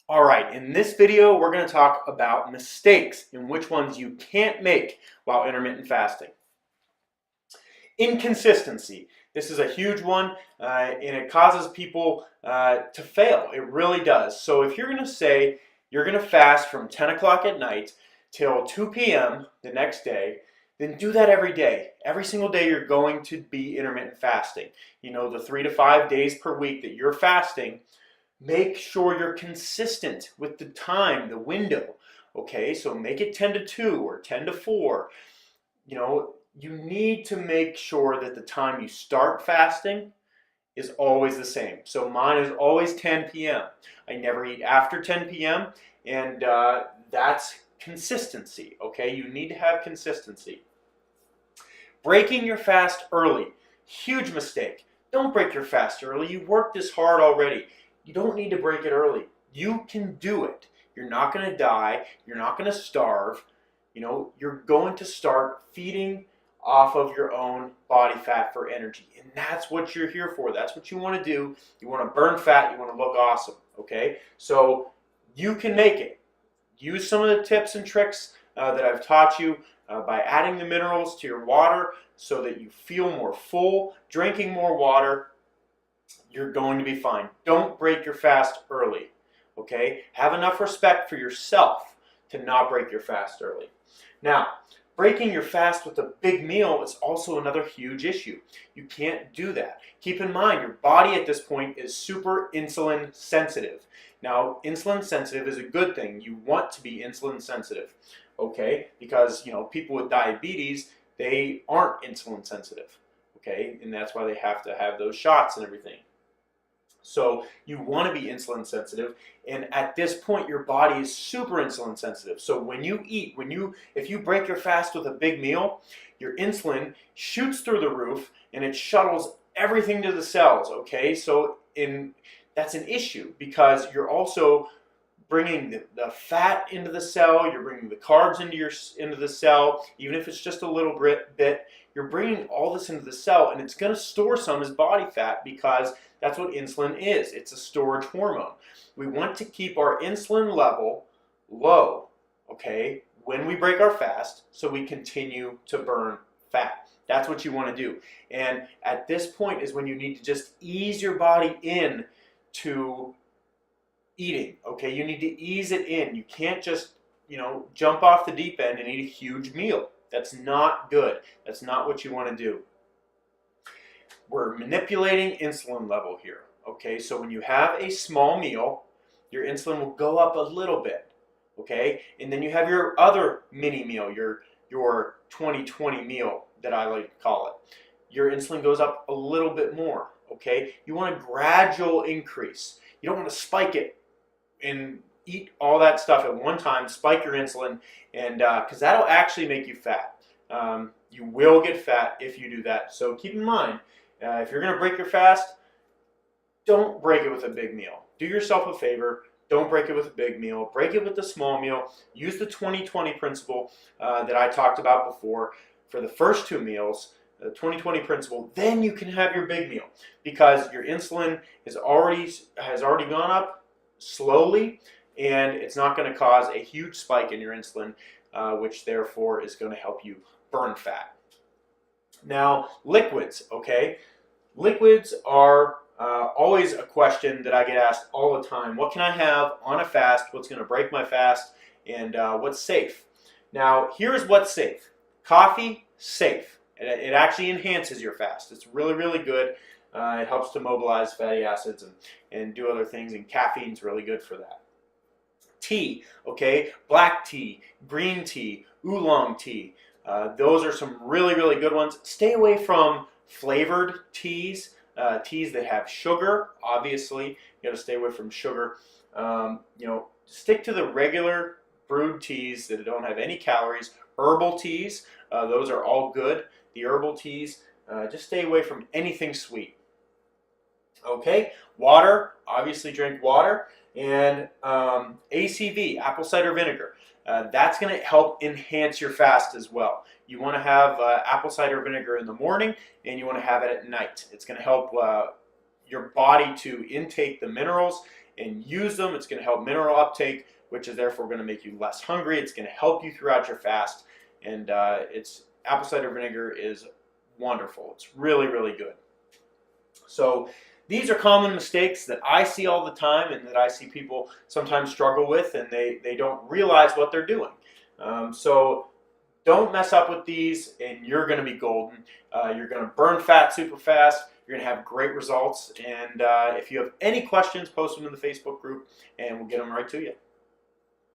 All right, in this video, we're going to talk about mistakes and which ones you can't make while intermittent fasting. Inconsistency. This is a huge one, and it causes people to fail. It really does. So if you're going to say you're going to fast from 10 o'clock at night till 2 p.m. the next day, then do that every day. Every single day you're going to be intermittent fasting. You know, the 3 to 5 days per week that you're fasting, make sure you're consistent with the time, the window. Okay, so make it 10 to 2 or 10 to 4. You know, you need to make sure that the time you start fasting is always the same. So mine is always 10 p.m. I never eat after 10 p.m. and that's consistency. Okay, you need to have consistency. Breaking your fast early, huge mistake. Don't break your fast early. You worked this hard already. You don't need to break it early. You can do it. You're not going to die. You're not going to starve. You know, you're going to start feeding off of your own body fat for energy. And that's what you're here for. That's what you want to do. You want to burn fat. You want to look awesome. Okay? So you can make it. Use some of the tips and tricks that I've taught you by adding the minerals to your water so that you feel more full, drinking more water. You're going to be fine. Don't break your fast early. Okay? Have enough respect for yourself to not break your fast early. Now, breaking your fast with a big meal is also another huge issue. You can't do that. Keep in mind, your body at this point is super insulin sensitive. Now, insulin sensitive is a good thing. You want to be insulin sensitive, okay? Because, you know, people with diabetes, they aren't insulin sensitive, okay? And that's why they have to have those shots and everything. So you want to be insulin sensitive, and at this point your body is super insulin sensitive. So when you eat, if you break your fast with a big meal, your insulin shoots through the roof and it shuttles everything to the cells, okay? So that's an issue because you're also bringing the fat into the cell, you're bringing the carbs into the cell, even if it's just a little bit, you're bringing all this into the cell, and it's going to store some as body fat because that's what insulin is. It's a storage hormone. We want to keep our insulin level low, okay, when we break our fast so we continue to burn fat. That's what you want to do. And at this point is when you need to just ease your body in to eating, okay? You need to ease it in. You can't just, jump off the deep end and eat a huge meal. That's not good. That's not what you want to do. We're manipulating insulin level here, okay? So when you have a small meal, your insulin will go up a little bit, okay? And then you have your other mini meal, your 20/20 meal that I like to call it. Your insulin goes up a little bit more, okay? You want a gradual increase. You don't want to spike it and eat all that stuff at one time, spike your insulin, and because that'll actually make you fat. You will get fat if you do that. So keep in mind, if you're going to break your fast, don't break it with a big meal. Do yourself a favor. Don't break it with a big meal. Break it with a small meal. Use the 20/20 principle that I talked about before for the first two meals, the 20/20 principle. Then you can have your big meal because your insulin has already gone up slowly, and it's not going to cause a huge spike in your insulin, which therefore is going to help you burn fat. Now, liquids, okay? Liquids are always a question that I get asked all the time. What can I have on a fast? What's going to break my fast? And what's safe? Now, here's what's safe. Coffee, safe. It actually enhances your fast. It's really, really good. It helps to mobilize fatty acids and do other things, and caffeine's really good for that. Tea, okay? Black tea, green tea, oolong tea. Those are some really, really good ones. Stay away from flavored teas, teas that have sugar. Obviously, you got to stay away from sugar. Stick to the regular brewed teas that don't have any calories. Herbal teas, those are all good. The herbal teas, just stay away from anything sweet. Okay, water, obviously drink water, and ACV, apple cider vinegar. That's going to help enhance your fast as well. You want to have apple cider vinegar in the morning, and you want to have it at night. It's going to help your body to intake the minerals and use them. It's going to help mineral uptake, which is therefore going to make you less hungry. It's going to help you throughout your fast. And apple cider vinegar is wonderful. It's really, really good. So these are common mistakes that I see all the time and that I see people sometimes struggle with, and they don't realize what they're doing. So don't mess up with these, and you're going to be golden. You're going to burn fat super fast. You're going to have great results. And if you have any questions, post them in the Facebook group, and we'll get them right to you.